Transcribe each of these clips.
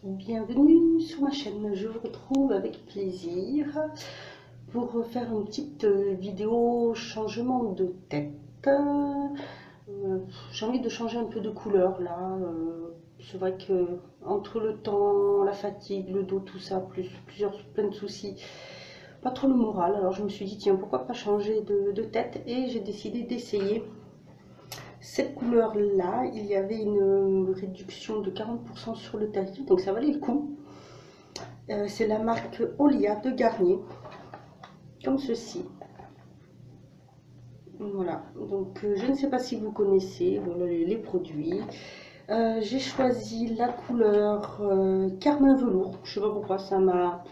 Bienvenue sur ma chaîne, je vous retrouve avec plaisir pour faire une petite vidéo changement de tête. J'ai envie de changer un peu de couleur là. C'est vrai que entre le temps, la fatigue, le dos, tout ça, plus plein de soucis, pas trop le moral. Alors je me suis dit tiens, pourquoi pas changer de tête, et j'ai décidé d'essayer cette couleur là. Il y avait une réduction de 40% sur le tarif, donc ça valait le coup. C'est la marque Olia de Garnier, comme ceci. Voilà, donc je ne sais pas si vous connaissez voilà, les produits. J'ai choisi la couleur Carmin Velours. Je ne sais pas pourquoi, ça m'a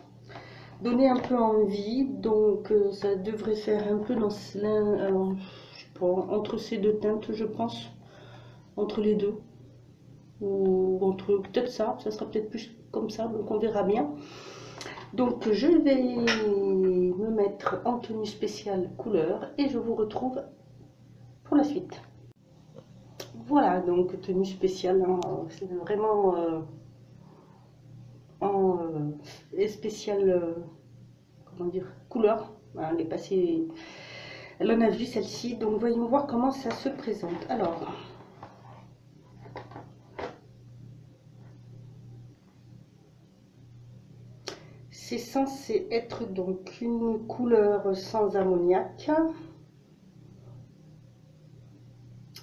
donné un peu envie. Donc ça devrait faire un peu dans je sais pas, entre ces deux teintes, je pense. Entre les deux. Ou entre peut-être ça sera peut-être plus comme ça, donc on verra bien. Donc je vais me mettre en tenue spéciale couleur et je vous retrouve pour la suite. Voilà, donc tenue spéciale, hein, c'est vraiment en spéciale, comment dire, couleur. Voilà, elle est passée, elle en a vu celle-ci, donc voyons voir comment ça se présente. Alors, c'est censé être donc une couleur sans ammoniac,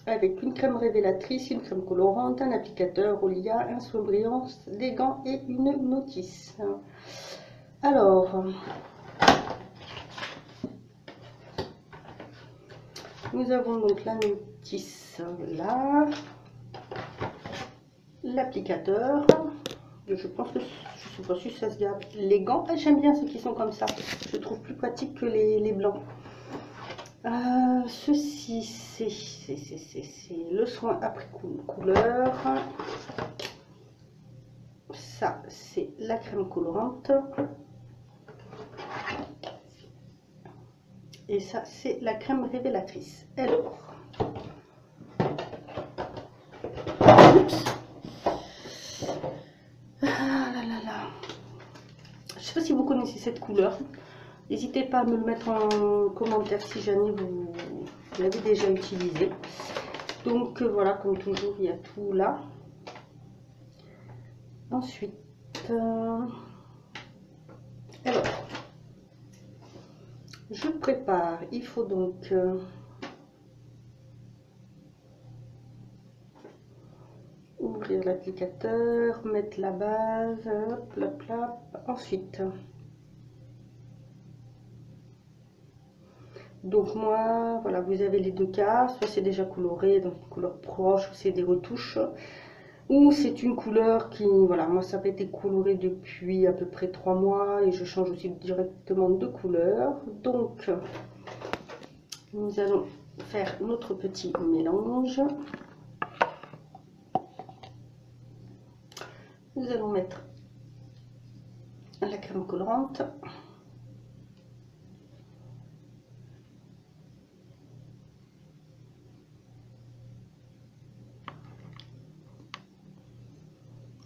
avec une crème révélatrice, une crème colorante, un applicateur Olia, un soin brillant, des gants et une notice. Alors, nous avons donc la notice là, l'applicateur. Je pense que je suis pas sûre que ça se garde. Les gants, j'aime bien ceux qui sont comme ça. Je trouve plus pratique que les blancs. Ceci, c'est le soin après couleur. Ça, c'est la crème colorante. Et ça, c'est la crème révélatrice. Alors, oups. Ah là là là. Je sais pas si vous connaissez cette couleur. N'hésitez pas à me le mettre en commentaire si jamais vous l'avez déjà utilisé. Donc voilà, comme toujours, il y a tout là. Ensuite, alors, je prépare. Il faut donc ouvrir l'applicateur, mettre la base, hop, hop, hop. Ensuite, donc moi, voilà, vous avez les deux cas, soit c'est déjà coloré, donc une couleur proche, ou c'est des retouches, ou c'est une couleur qui, voilà, moi ça n'a été coloré depuis à peu près 3 mois, et je change aussi directement de couleur. Donc, nous allons faire notre petit mélange. Nous allons mettre la crème colorante.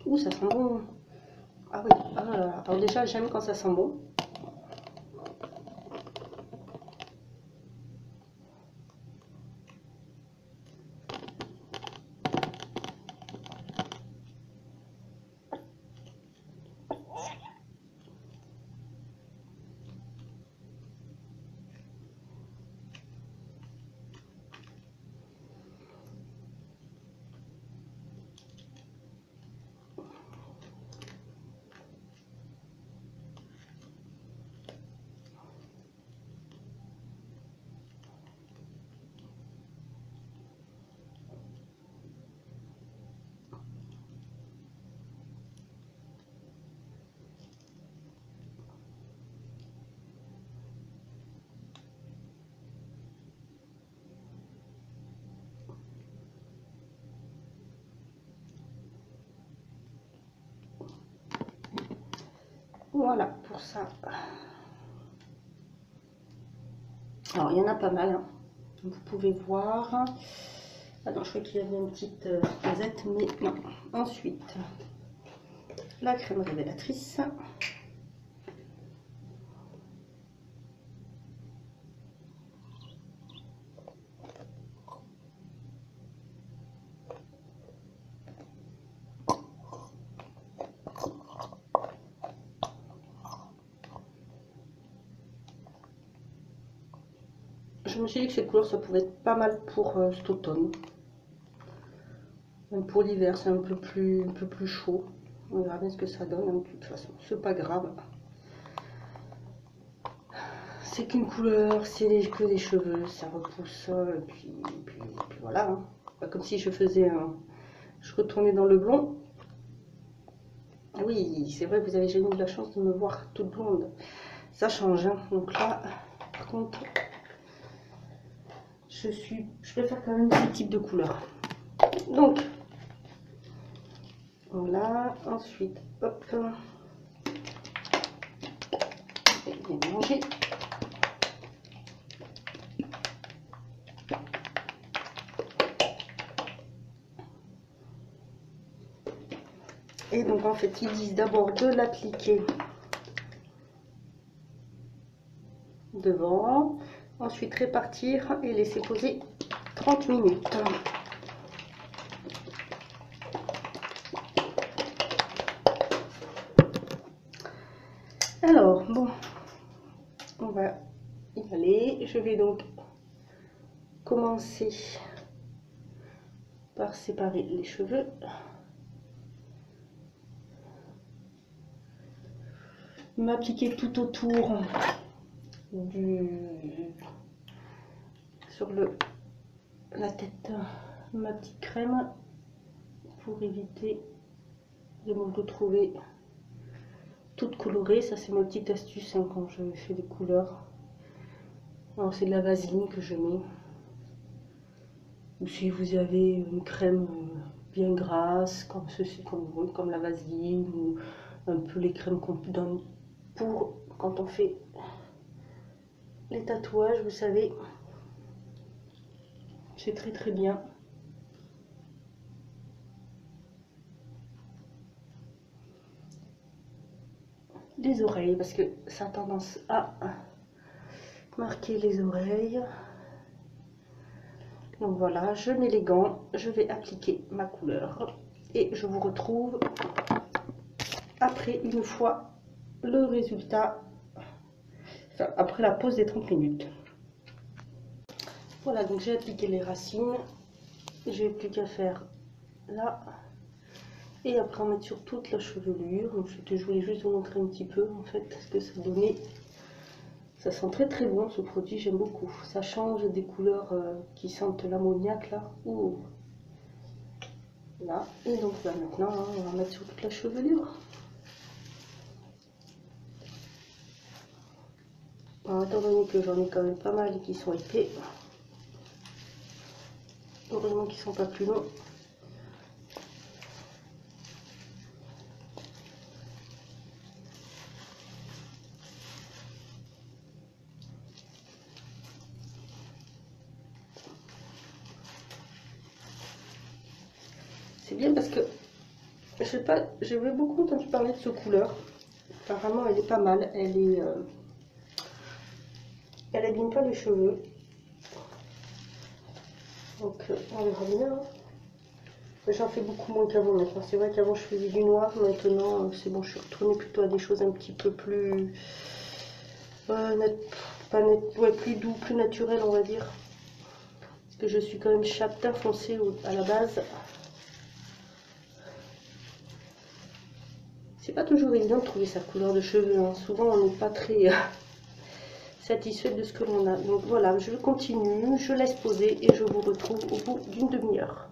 Ouh, ça sent bon. Ah oui, ah là là. Alors déjà, j'aime quand ça sent bon. Voilà pour ça. Alors il y en a pas mal, hein. Vous pouvez voir. Ah non, je crois qu'il y avait une petite rosette, mais non. Ensuite, la crème révélatrice. Je me suis dit que cette couleur ça pouvait être pas mal pour cet automne. Même pour l'hiver c'est un peu plus chaud. On verra bien ce que ça donne, hein, de toute façon c'est pas grave. C'est qu'une couleur, c'est que des cheveux, ça repousse, et puis voilà. Hein. Pas comme si je faisais un... Je retournais dans le blond. Ah oui, c'est vrai, vous avez jamais eu de la chance de me voir toute blonde. Ça change, hein. Donc là, par contre, je préfère quand même ce type de couleur. Donc, voilà. Ensuite, hop. Bien mélanger. Et donc en fait, ils disent d'abord de l'appliquer devant, ensuite répartir et laisser poser 30 minutes. Alors, bon, on va y aller. Je vais donc commencer par séparer les cheveux. M'appliquer tout autour sur la tête ma petite crème pour éviter de me retrouver toute colorée. Ça c'est ma petite astuce hein, quand je fais des couleurs. Alors c'est de la vaseline que je mets, ou si vous avez une crème bien grasse comme ceci, comme la vaseline, ou un peu les crèmes qu'on donne pour quand on fait les tatouages, vous savez, c'est très bien. Les oreilles, parce que ça a tendance à marquer les oreilles. Donc voilà, je mets les gants, je vais appliquer ma couleur et je vous retrouve après, une fois le résultat, enfin, après la pause des 30 minutes. Voilà, donc j'ai appliqué les racines, j'ai plus qu'à faire là et après en mettre sur toute la chevelure. Donc je voulais juste vous montrer un petit peu en fait ce que ça donnait. Ça sent très bon ce produit, j'aime beaucoup. Ça change des couleurs qui sentent l'ammoniac là. Ouh. Là, et donc là maintenant hein, on va mettre sur toute la chevelure. Alors, étant donné que j'en ai quand même pas mal et qui sont épais, heureusement qu'ils sont pas plus longs. C'est bien parce que je sais pas, j'avais beaucoup entendu parler de cette couleur. Apparemment elle est pas mal, elle abîme pas les cheveux. Donc on verra bien. J'en fais beaucoup moins qu'avant maintenant. C'est vrai qu'avant je faisais du noir, maintenant c'est bon, je suis retournée plutôt à des choses un petit peu plus plus doux, plus naturel on va dire. Parce que je suis quand même châtain foncé à la base. C'est pas toujours évident de trouver sa couleur de cheveux, hein. Souvent on n'est pas très satisfait de ce que l'on a. Donc voilà, je continue, je laisse poser et je vous retrouve au bout d'une demi-heure.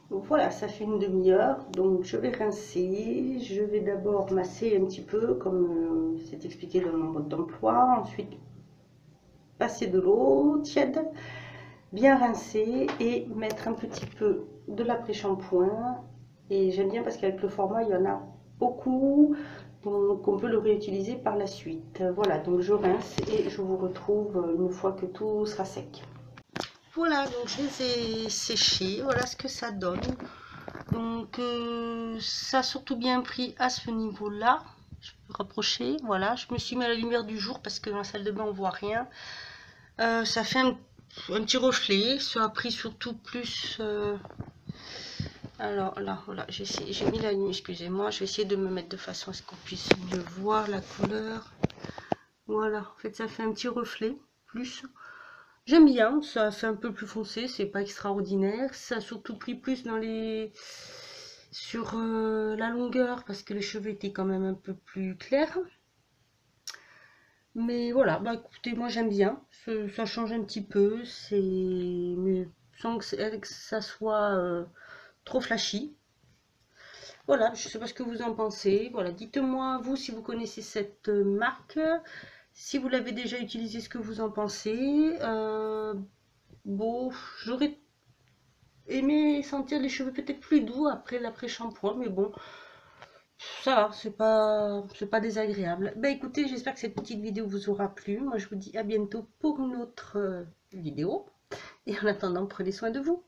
Donc voilà, ça fait une demi-heure, donc je vais rincer. Je vais d'abord masser un petit peu comme c'est expliqué dans mon mode d'emploi. Ensuite passer de l'eau tiède, bien rincer et mettre un petit peu de l'après-shampoing. Et j'aime bien parce qu'avec le format il y en a beaucoup, donc on peut le réutiliser par la suite. Voilà, donc je rince et je vous retrouve une fois que tout sera sec. Voilà, donc je les ai séchés, voilà ce que ça donne. Donc ça a surtout bien pris à ce niveau-là. Je peux rapprocher, voilà. Je me suis mis à la lumière du jour parce que dans la salle de bain on voit rien. Ça fait un petit reflet. Ça a pris surtout plus. Alors là, voilà, j'ai mis la lumière. Excusez-moi, je vais essayer de me mettre de façon à ce qu'on puisse mieux voir la couleur. Voilà, en fait ça fait un petit reflet plus. J'aime bien, ça fait un peu plus foncé, c'est pas extraordinaire. Ça a surtout pris plus dans les sur la longueur parce que les cheveux étaient quand même un peu plus clairs. Mais voilà, bah écoutez, moi j'aime bien. Ça change un petit peu, mais sans que ça soit trop flashy. Voilà, je sais pas ce que vous en pensez. Voilà, dites-moi vous si vous connaissez cette marque. Si vous l'avez déjà utilisé, ce que vous en pensez. Bon, j'aurais aimé sentir les cheveux peut-être plus doux après l'après-shampoing, mais bon, ça va, c'est pas désagréable. Bah écoutez, j'espère que cette petite vidéo vous aura plu. Moi, je vous dis à bientôt pour une autre vidéo. Et en attendant, prenez soin de vous.